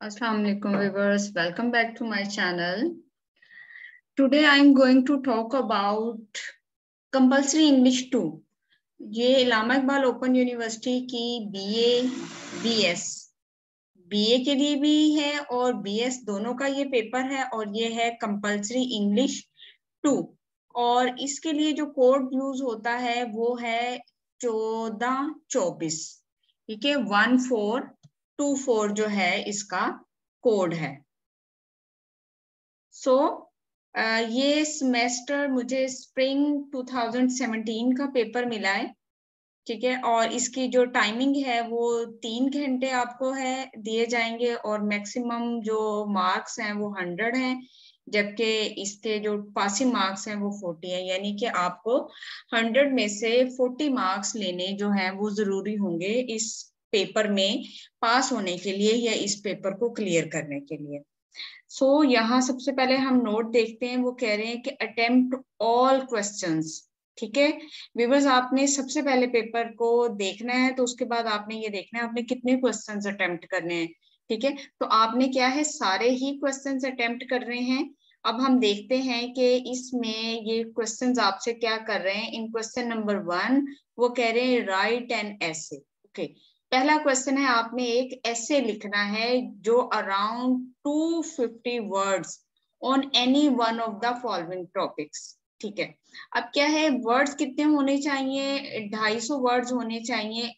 Assalamu alaikum viewers, welcome back to my channel. Today I am going to talk about compulsory English 2. ये इलामा Iqbal open university की BA के लिए भी है और बीएस दोनों का ये पेपर है और ये है कंपल्सरी इंग्लिश 2 और इसके लिए जो कोड यूज होता है वो है 1424, ठीक है। 1424 जो है इसका कोड है। ये सेमेस्टर मुझे स्प्रिंग 2017 का पेपर मिला है, ठीक है। और इसकी जो टाइमिंग है वो 3 घंटे आपको है दिए जाएंगे और मैक्सिमम जो मार्क्स हैं वो 100 हैं, जबकि इसके जो पासिंग मार्क्स हैं वो 40 है, यानी कि आपको 100 में से 40 मार्क्स लेने जो हैं वो जरूरी होंगे इस पेपर में पास होने के लिए या इस पेपर को क्लियर करने के लिए। यहाँ सबसे पहले हम नोट देखते हैं। वो कह रहे हैं कि अटेम्प्ट ऑल क्वेश्चंस, ठीक है। व्यूअर्स, आपने सबसे पहले पेपर को देखना है तो उसके बाद आपने ये देखना है आपने कितने क्वेश्चंस अटेम्प्ट करने हैं, ठीक है। तो आपने क्या है सारे ही क्वेश्चंस अटेम्प्ट कर रहे हैं। अब हम देखते हैं कि इसमें ये क्वेश्चंस आपसे क्या कर रहे हैं। इन क्वेश्चन नंबर 1 वो कह रहे हैं राइट एन एसे, ओके। पहला क्वेश्चन है आपने एक ऐसे लिखना है जो around 250 words on any one of the following topics, ठीक है। अब क्या है वर्ड्स कितने होने चाहिए, 250 वर्ड्स होने चाहिए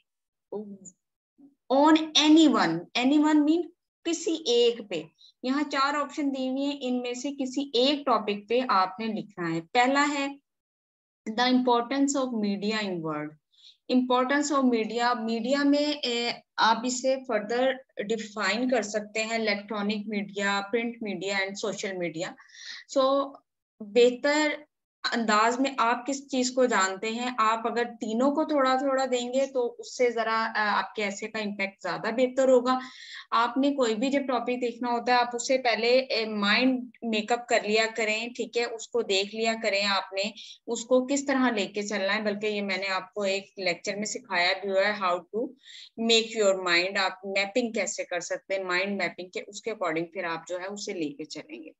ऑन एनी वन मीन किसी एक पे। यहाँ 4 ऑप्शन दी हुई है, इनमें से किसी एक टॉपिक पे आपने लिखना है। पहला है the importance of media in world. Importance of media में आप इसे फर्दर डिफाइन कर सकते हैं, electronic media, print media and social media. बेहतर अंदाज में आप किस चीज को जानते हैं, आप अगर तीनों को थोड़ा थोड़ा देंगे तो उससे जरा आपके ऐसे का इम्पैक्ट ज्यादा बेहतर होगा। आपने कोई भी जब टॉपिक देखना होता है आप उससे पहले माइंड मेकअप कर लिया करें, ठीक है। उसको देख लिया करें आपने उसको किस तरह लेके चलना है, बल्कि ये मैंने आपको एक लेक्चर में सिखाया भी हुआ है, how to make your mind. आप मैपिंग कैसे कर सकते हैं माइंड मैपिंग के, उसके अकॉर्डिंग फिर आप जो है उसे लेके चलेंगे,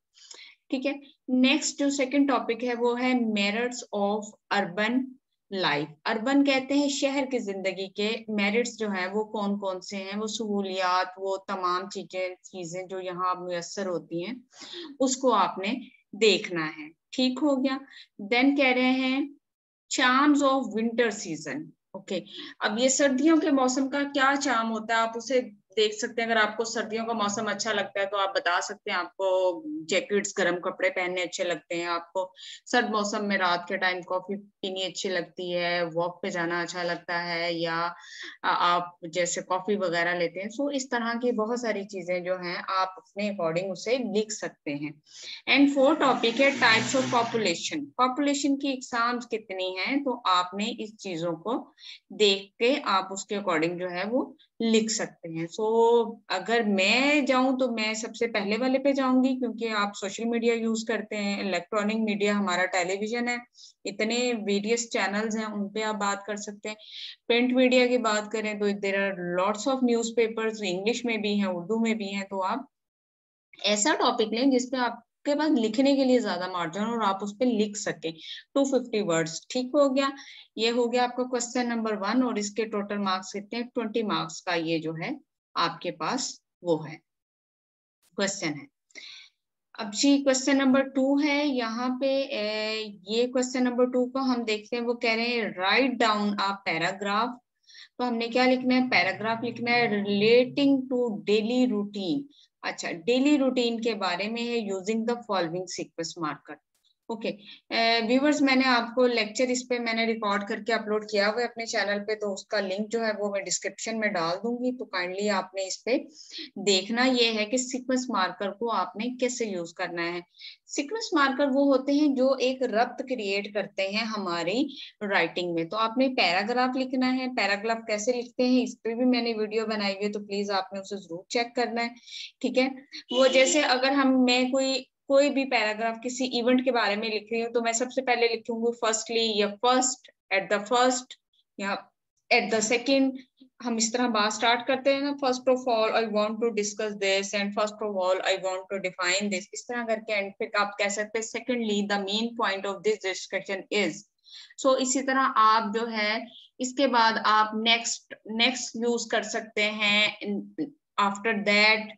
ठीक है। नेक्स्ट जो सेकंड टॉपिक है वो है merits of urban life. Urban कहते हैं शहर की जिंदगी के मेरिट्स जो है वो कौन कौन से हैं, वो सहूलियात, वो तमाम चीजें जो यहाँ मुयस्सर होती हैं उसको आपने देखना है, ठीक हो गया। देन कह रहे हैं charms of winter season, okay. अब ये सर्दियों के मौसम का क्या चार्म होता है आप उसे देख सकते हैं। अगर आपको सर्दियों का मौसम अच्छा लगता है तो आप बता सकते हैं आपको जैकेट्स, गर्म कपड़े पहनने अच्छे लगते हैं, आपको सर्द मौसम में रात के टाइम कॉफी पीनी अच्छी लगती है, वॉक पे जाना अच्छा लगता है, या आप जैसे कॉफी वगैरह लेते हैं। सो इस तरह की बहुत सारी चीजें जो हैं आप अपने अकॉर्डिंग उसे लिख सकते हैं। एंड 4 टॉपिक है टाइप्स ऑफ पॉपुलेशन। पॉपुलेशन की एग्जाम्स कितनी हैं तो आपने इस चीजों को देख के आप उसके अकॉर्डिंग जो है वो लिख सकते हैं। अगर मैं जाऊं तो मैं सबसे पहले वाले पे जाऊंगी, क्योंकि आप सोशल मीडिया यूज करते हैं, इलेक्ट्रॉनिक मीडिया हमारा टेलीविजन है, इतने वेरियस चैनल्स हैं उन पे आप बात कर सकते हैं। प्रिंट मीडिया की बात करें तो there are lots of newspapers, English में भी हैं, उर्दू में भी हैं। तो आप ऐसा टॉपिक लें जिसपे आपके पास लिखने के लिए ज्यादा मार्जिन और आप उस पर लिख सके। 250 वर्ड्स, ठीक हो गया। ये हो गया आपका क्वेश्चन नंबर 1 और इसके टोटल मार्क्स कितने हैं, 20 मार्क्स का ये जो है आपके पास वो है क्वेश्चन है। अब जी क्वेश्चन नंबर 2 है। यहाँ पे ये क्वेश्चन नंबर 2 को हम देखते हैं। वो कह रहे हैं राइट डाउन अ पैराग्राफ। तो हमने क्या लिखना है, पैराग्राफ लिखना है रिलेटिंग टू डेली रूटीन। अच्छा, डेली रूटीन के बारे में है using the following sequence marker, okay. Viewers, मैंने आपको लेक्चर इस पे मैंने रिकॉर्ड करके अपलोड किया हुआ है अपने चैनल पे, तो उसका लिंक जो है वो मैं डिस्क्रिप्शन में डाल दूंगी। तो काइंडली आपने इस पे देखना ये है कि सीक्वेंस मार्कर को आपने कैसे यूज करना है। सीक्वेंस मार्कर वो होते हैं जो एक रब्त क्रिएट करते हैं हमारी राइटिंग में। तो आपने पैराग्राफ लिखना है। पैराग्राफ कैसे लिखते हैं इस पे भी मैंने वीडियो बनाई हुई है, तो प्लीज आपने उसे जरूर चेक करना है, ठीक है। वो जैसे अगर मैं कोई भी पैराग्राफ किसी इवेंट के बारे में लिख रही हूँ तो मैं सबसे पहले लिखूंगी फर्स्टली या फर्स्ट, एट द फर्स्ट या एट द सेकंड, हम इस तरह बात स्टार्ट करते हैं ना, first of all I want to discuss this and first of all I want to define this, इस तरह करके एंड फिर आप कह सकते हैं secondly the main point of this discussion is. So इसी तरह आप जो है इसके बाद आप नेक्स्ट नेक्स्ट यूज कर सकते हैं, आफ्टर दैट,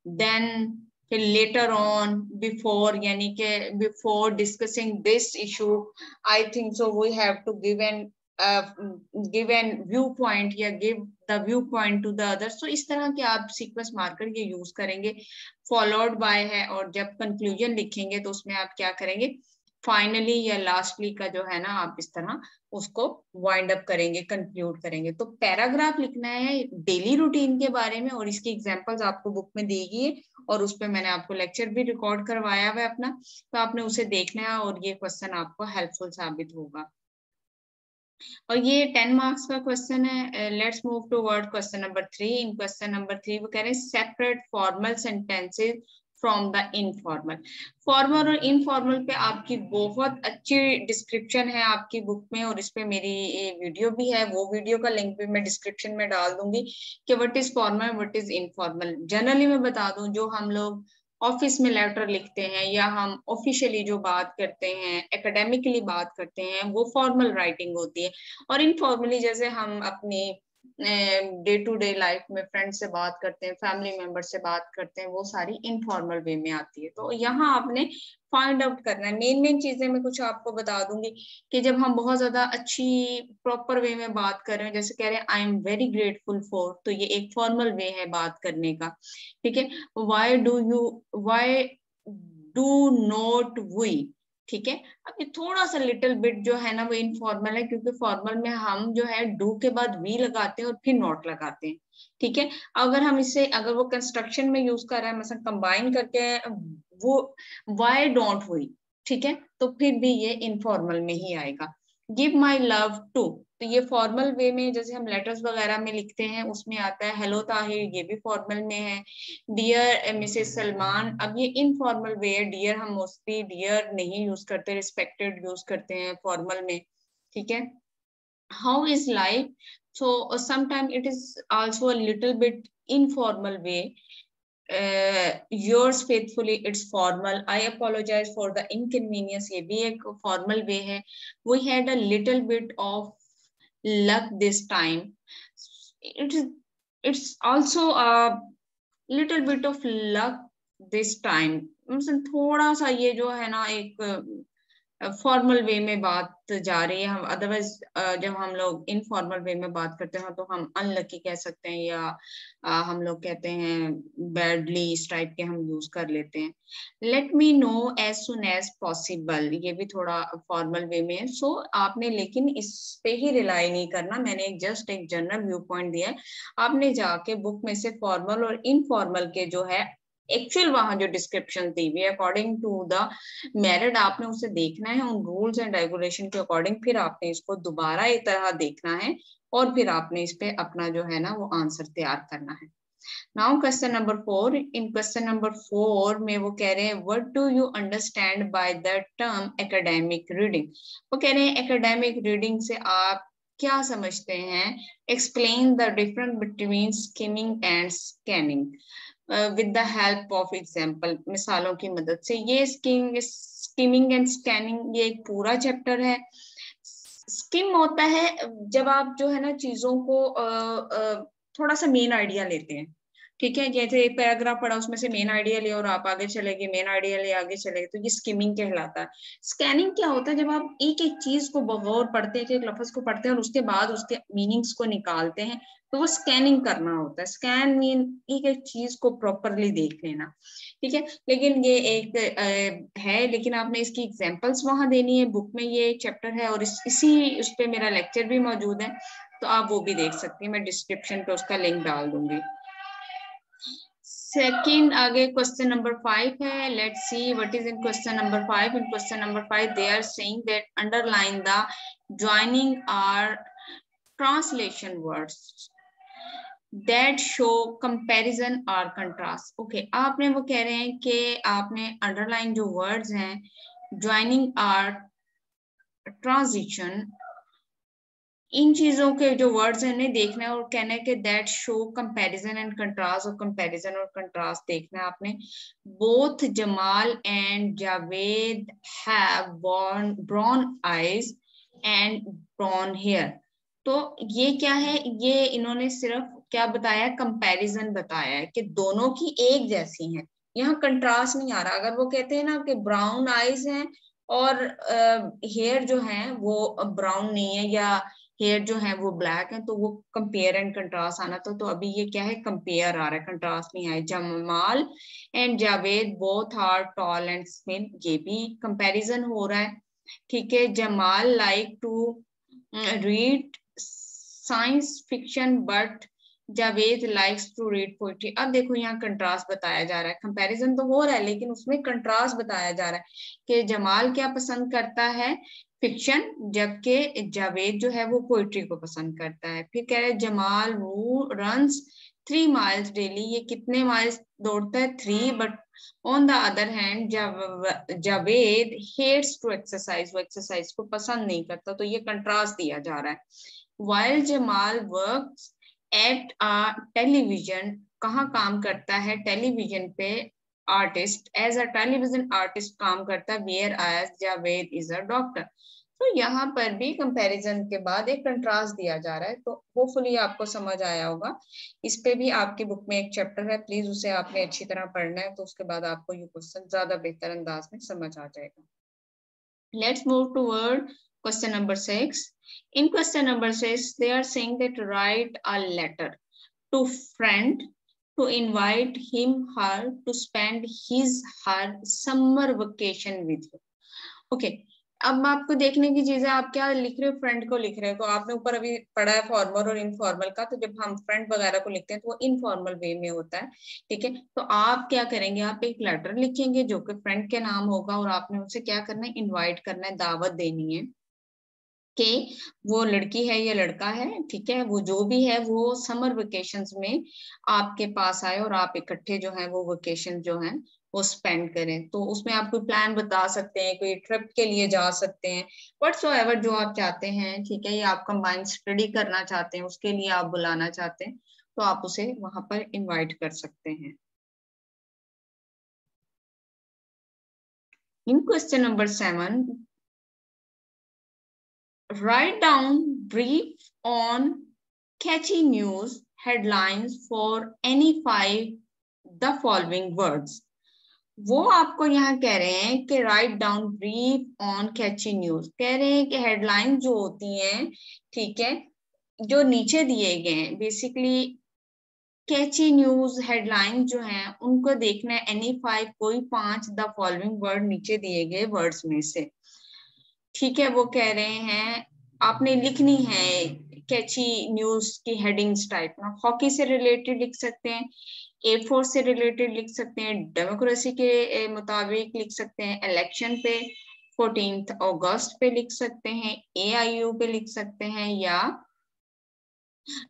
देन, फिर लेटर ऑन, बिफोर, यानी कि before discussing this issue I think so we have to give an view point या give the view point to the other. So इस तरह के आप सीक्वेंस मार्कर ये यूज करेंगे, फॉलोड बाय है, और जब कंक्लूजन लिखेंगे तो उसमें आप क्या करेंगे, फाइनली या लास्टली का जो है ना आप इस तरह उसको वाइंड अप करेंगे, कंक्लूड करेंगे। तो पैराग्राफ लिखना है डेली रूटीन के बारे में, और इसकी एग्जांपल्स आपको बुक में दी गई है, और उस पर मैंने आपको लेक्चर भी रिकॉर्ड करवाया हुआ है अपना, तो आपने उसे देखना है और ये क्वेश्चन आपको हेल्पफुल साबित होगा। और ये 10 मार्क्स का क्वेश्चन है। Let's move toward question number 3। In question number 3 वो कह रहे हैं separate formal sentences from the informal. Formal और इनफॉर्मल पे आपकी बहुत अच्छी डिस्क्रिप्शन है आपकी बुक में, और इस पे मेरी वीडियो भी है, वो वीडियो का लिंक भी मैं डिस्क्रिप्शन में डाल दूंगी कि what is formal what is informal. Generally मैं बता दूं, जो हम लोग ऑफिस में लेटर लिखते हैं या हम ऑफिशियली जो बात करते हैं, एकेडमिकली बात करते हैं, वो फॉर्मल राइटिंग होती है। और इनफॉर्मली जैसे हम अपनी डे टू डे लाइफ में फ्रेंड से बात करते हैं, फैमिली मेंबर से बात करते हैं, वो सारी इनफॉर्मल वे में आती है। तो यहाँ आपने फाइंड आउट करना है मेन मेन चीजें। मैं कुछ आपको बता दूंगी कि जब हम बहुत ज्यादा अच्छी प्रॉपर वे में बात कर रहे हैं, जैसे कह रहे हैं I am very grateful for, तो ये एक फॉर्मल वे है बात करने का, ठीक है। वाई डू नॉट वी, ठीक है। अब ये थोड़ा सा लिटिल बिट जो है ना वो इनफॉर्मल है, क्योंकि फॉर्मल में हम जो है डू के बाद वी लगाते हैं और फिर नॉट लगाते हैं, ठीक है। अगर हम इसे, अगर वो कंस्ट्रक्शन में यूज कर रहा है, मतलब कंबाइन करके वो वाई डोंट वी, ठीक है, तो फिर भी ये इनफॉर्मल में ही आएगा। गिव माई लव टू, तो ये फॉर्मल वे में जैसे हम लेटर्स वगैरह में लिखते हैं उसमें आता है। हेलो ताहिर, ये भी फॉर्मल में है। डियर मिसेस सलमान, अब ये इनफॉर्मल वे है। डियर हम मोस्टली डियर नहीं यूज करते, रिस्पेक्टेड यूज करते हैं फॉर्मल में, ठीक है। How is life, so sometimes it is also a little bit informal way. Yours faithfully, it's formal. I apologize for the inconvenience, ये भी एक formal way है। We had a little bit of luck this time. It's also a little bit of luck this time, मतलब थोड़ा सा ये जो है ना एक फॉर्मल वे में बात जा रही है। हम अदरवाइज जब हम लोग इनफॉर्मल वे में बात करते हैं तो हम अनलकी कह सकते हैं, या हम लोग कहते हैं बैडली, इस टाइप के हम यूज कर लेते हैं। Let me know as soon as possible, ये भी थोड़ा फॉर्मल वे में है। सो आपने लेकिन इस पे ही रिलाई नहीं करना, मैंने जस्ट एक जनरल व्यू पॉइंट दिया है। आपने जाके बुक में से फॉर्मल और इनफॉर्मल के जो है एक्चुअल वहां जो डिस्क्रिप्शन दी हुई है अकॉर्डिंग टू द मेरिट, आपने उसे देखना है उन रूल्स एंड रेगुलेशन के अकॉर्डिंग, फिर आपने इसको दोबारा एक तरह देखना है, और फिर आपने इस पे अपना जो है ना वो आंसर तैयार करना है। Now question number 4। इन क्वेश्चन नंबर 4 में वो कह रहे हैं what do you understand by the term academic reading. वो कह रहे हैं एकेडमिक रीडिंग से आप क्या समझते हैं। Explain the difference between skimming and scanning with the help of example, मिसालों की मदद से। ये स्किमिंग एंड स्कैनिंग ये एक पूरा चैप्टर है। स्किम होता है जब आप जो है ना चीजों को थोड़ा सा मेन आइडिया लेते हैं, ठीक है। जैसे एक पैराग्राफ पढ़ा, उसमें से मेन आइडिया लिया और आप आगे चले गए, मेन आइडिया ले आगे चले गए, तो ये स्किमिंग कहलाता है। स्कैनिंग क्या होता है, जब आप एक एक चीज को बगौर पढ़ते हैं, एक लफ्ज को पढ़ते हैं और उसके बाद उसके मीनिंग्स को निकालते हैं, तो वो स्कैनिंग करना होता है। स्कैन मीन एक एक चीज को प्रॉपरली देख लेना, ठीक है। लेकिन ये एक है, लेकिन आपने इसकी एग्जांपल्स वहां देनी है। बुक में ये चैप्टर है और इसी उस पे मेरा लेक्चर भी मौजूद है, तो आप वो भी देख सकती हैं। मैं डिस्क्रिप्शन पे उसका लिंक डाल दूंगी। सेकंड, आगे क्वेश्चन नंबर 5 है। Let's see what is in question number 5। In question number 5 they are saying that underline the joining or translation words that show comparison or contrast. Okay, आपने वो कह रहे हैं कि आपने underline जो words हैं joining or transition इन चीजों के जो वर्ड्स हैं इन्हें देखना है और कहना है कि that show comparison and contrast, और कंपैरिजन और कंट्रास्ट देखना है आपने। Both Jamal and Javed have brown eyes and brown hair. तो ये क्या है, ये इन्होंने सिर्फ क्या बताया, कंपैरिजन बताया है कि दोनों की एक जैसी हैं, यहाँ कंट्रास्ट नहीं आ रहा। अगर वो कहते हैं ना कि ब्राउन आईज हैं और हेयर जो है वो ब्राउन नहीं है, या हेयर जो है वो ब्लैक है, तो वो कंपेयर एंड कंट्रास्ट आना था। तो अभी ये क्या है, कंपेयर आ रहा है, कंट्रास्ट नहीं आया। Jamal and Javed both are tall and slim, ये भी कंपैरिजन हो रहा है। ठीक है, Jamal like to read science fiction but Javed likes to read poetry. अब देखो यहाँ कंट्रास्ट बताया जा रहा है, कंपैरिजन तो हो रहा है लेकिन उसमें कंट्रास्ट बताया जा रहा है कि जमाल क्या पसंद करता है, फिक्शन, जबकि जावेद जो है वो पोइट्री को पसंद करता है। फिर कह रहे हैं जमाल रन्स 3 miles डेली, ये कितने माइल्स दौड़ता है, 3, but on the other hand Javed hates to exercise, वो एक्सरसाइज को पसंद नहीं करता। तो ये कंट्रास्ट दिया जा रहा है। While Jamal works at a television, कहाँ काम करता है, टेलीविजन पे, artist, as a television artist काम करता है, whereas Javed is a doctor. तो यहाँ पर भी कंपैरिजन के बाद एक कंट्रास्ट दिया जा रहा है। तो होपफुली आपको समझ आया होगा। इस पे भी आपकी बुक में एक चैप्टर है, प्लीज उसे आपने अच्छी तरह पढ़ना है, तो उसके बाद आपको ये क्वेश्चन ज्यादा बेहतर अंदाज में समझ आ जाएगा। Let's move toward question number 6. In question number 6, they are saying that write a letter to friend to invite him, her to spend his, her summer vacation with you. Okay. अब आपको देखने की चीज है, आप क्या लिख रहे हो, फ्रेंड को लिख रहे हो। तो आपने ऊपर अभी पढ़ा है फॉर्मल और इनफॉर्मल का, तो जब हम फ्रेंड वगैरह को लिखते हैं तो वो इनफॉर्मल वे में होता है। ठीक है, तो आप क्या करेंगे, आप एक लेटर लिखेंगे जो कि फ्रेंड के नाम होगा, और आपने उसे क्या करना है, इनवाइट करना है, दावत देनी है कि वो लड़की है या लड़का है, ठीक है, वो जो भी है वो समर वेकेशंस में आपके पास आए और आप इकट्ठे जो है वो वेकेशन जो है वो स्पेंड करें। तो उसमें आप कोई प्लान बता सकते हैं, कोई ट्रिप के लिए जा सकते हैं, व्हाटसोएवर जो आप चाहते हैं। ठीक है, या आप कंबाइंड स्टडी करना चाहते हैं, उसके लिए आप बुलाना चाहते हैं, तो आप उसे वहां पर इनवाइट कर सकते हैं। इन question number 7, write down brief on catchy news headlines for any 5 the following words। वो आपको यहाँ कह रहे हैं कि write down brief on catchy news, कह रहे हैं कि हेडलाइन जो होती हैं, ठीक है, जो नीचे दिए गए हैं, बेसिकली कैची न्यूज हेडलाइन जो हैं उनको देखना है, एनी 5, कोई 5 द फॉलोइंग वर्ड नीचे दिए गए वर्ड्स में से। ठीक है, वो कह रहे हैं आपने लिखनी है कैची न्यूज की हेडिंग्स टाइप ना, हॉकी से रिलेटेड लिख सकते हैं, एयरफोर्स से रिलेटेड लिख सकते हैं, डेमोक्रेसी के मुताबिक लिख सकते हैं, इलेक्शन पे 14 अगस्त पे लिख सकते हैं, AIU पे लिख सकते हैं, या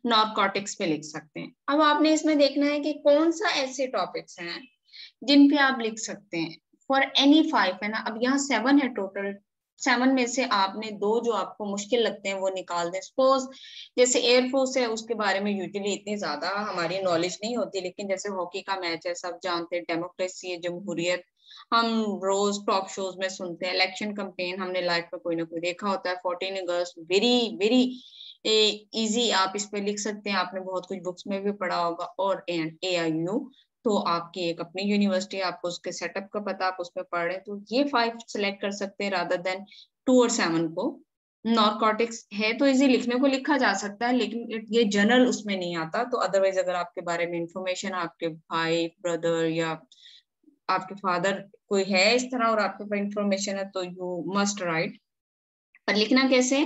नारकोटिक्स पे लिख सकते हैं। अब आपने इसमें देखना है कि कौन सा ऐसे टॉपिक्स हैं जिन पे आप लिख सकते हैं, फॉर एनी 5 है ना। अब यहाँ 7 है टोटल, 7 में से आपने 2 जो आपको मुश्किल लगते हैं वो निकाल दें। सपोज जैसे एयरफोर्स है, उसके बारे में यूजुअली इतनी ज्यादा हमारी नॉलेज नहीं होती, लेकिन जैसे हॉकी का मैच है सब जानते हैं, डेमोक्रेसी है, जमहूरियत हम रोज टॉप शोज में सुनते हैं, इलेक्शन कैंपेन हमने लाइफ में कोई ना कोई देखा होता है, 14 अगस्त वेरी वेरी इजी, आप इस पे लिख सकते हैं, आपने बहुत कुछ बुक्स में भी पढ़ा होगा। और AIU तो आपकी एक अपनी यूनिवर्सिटी, आपको उसके सेटअप का पता, आप उसमें पढ़ रहे हैं, तो ये 5 सेलेक्ट कर सकते हैं रादर देन 2 और 7 को। नॉर्कोटिक्स है तो इजी लिखने को लिखा जा सकता है, लेकिन ये जनरल उसमें नहीं आता। तो अदरवाइज अगर आपके बारे में इंफॉर्मेशन, आपके भाई ब्रदर या आपके फादर कोई है इस तरह और आपके पास इंफॉर्मेशन है, तो यू मस्ट राइट। पर लिखना कैसे,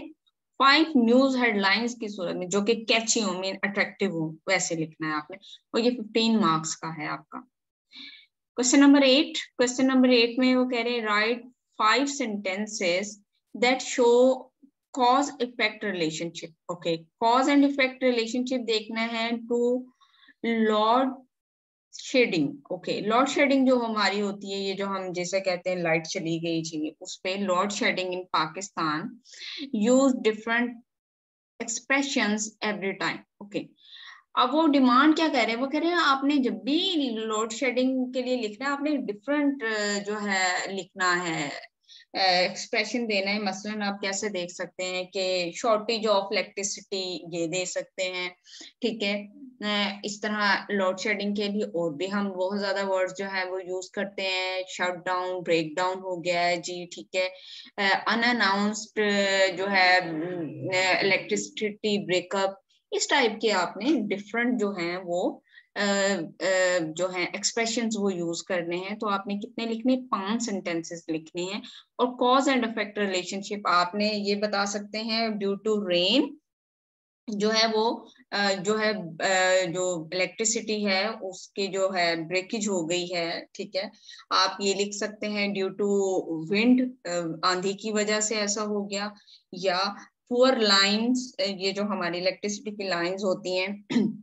5 न्यूज हेडलाइंस की सूरत में जो कि कैची हो, मीन अट्रैक्टिव हो, वैसे लिखना है आपने, और ये 15 मार्क्स का है आपका। क्वेश्चन नंबर 8, क्वेश्चन नंबर 8 में वो कह रहे हैं write 5 sentences that show cause effect relationship. Okay, cause and effect relationship देखना है to load shedding. Okay, load shedding जो हमारी होती है, ये जो हम जैसे कहते हैं लाइट चली गई जी, उस पे load shedding in Pakistan use different expressions every time. Okay. अब वो डिमांड क्या कह रहे हैं, वो कह रहे हैं आपने जब भी लोड शेडिंग के लिए लिखना है आपने डिफरेंट जो है लिखना है, एक्सप्रेशन देना है। मसलन आप कैसे देख सकते हैं कि शॉर्टेज ऑफ इलेक्ट्रिसिटी ये दे सकते हैं, ठीक है। इस तरह लोड शेडिंग के लिए और भी हम बहुत ज्यादा वर्ड्स जो है वो यूज करते हैं, शट डाउन, ब्रेक डाउन हो गया है जी, ठीक है। अनअनाउंस्ड जो है इलेक्ट्रिसिटी ब्रेकअप, इस टाइप के आपने डिफरेंट जो हैं वो जो है एक्सप्रेशंस वो यूज करने हैं। तो आपने कितने लिखने, 5 सेंटेंसेस लिखने हैं। और कॉज एंड इफेक्ट रिलेशनशिप आपने ये बता सकते हैं, ड्यू टू रेन जो है वो जो है जो इलेक्ट्रिसिटी है उसकी जो है ब्रेकेज हो गई है, ठीक है। आप ये लिख सकते हैं ड्यू टू विंड, आंधी की वजह से ऐसा हो गया, या पुअर लाइंस, ये जो हमारी इलेक्ट्रिसिटी की लाइंस होती हैं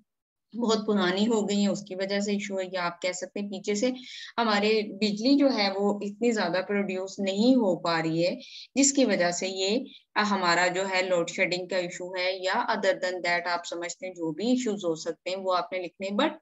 बहुत पुरानी हो गई है उसकी वजह से इशू है, या आप कह सकते हैं पीछे से हमारे बिजली जो है वो इतनी ज्यादा प्रोड्यूस नहीं हो पा रही है जिसकी वजह से ये हमारा जो है लोड शेडिंग का इशू है, या अदर देन दैट आप समझते हैं जो भी इश्यूज हो सकते हैं वो आपने लिखने। बट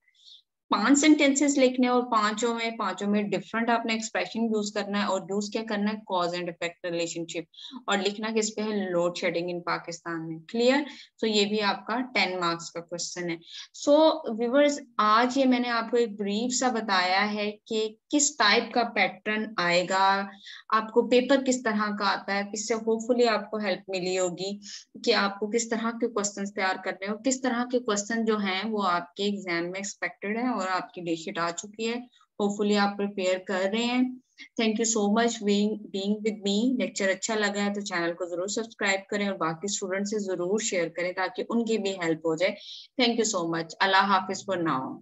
5 सेंटेंसेस लिखने और पांचों में डिफरेंट आपने एक्सप्रेशन यूज करना है, और यूज क्या करना है, कॉज एंड इफेक्ट रिलेशनशिप, और लिखना किस पे है, लोड शेडिंग इन पाकिस्तान में। क्लियर। सो ये भी आपका 10 मार्क्स का क्वेश्चन है। सो व्यूअर्स, आज ये मैंने आपको एक ब्रीफ सा बताया है कि किस टाइप का पैटर्न आएगा, आपको पेपर किस तरह का आता है। इससे होपफुली आपको हेल्प मिली होगी कि आपको किस तरह के क्वेश्चंस तैयार करने हैं, और किस तरह के क्वेश्चन जो हैं वो आपके एग्जाम में एक्सपेक्टेड है, और आपकी डेट शीट आ चुकी है। होपफुली आप प्रिपेयर कर रहे हैं। Thank you so much being with me. Lecture अच्छा लगा है तो चैनल को जरूर सब्सक्राइब करें और बाकी स्टूडेंट से जरूर शेयर करें ताकि उनकी भी हेल्प हो जाए। Thank you so much. Allah Hafiz for now.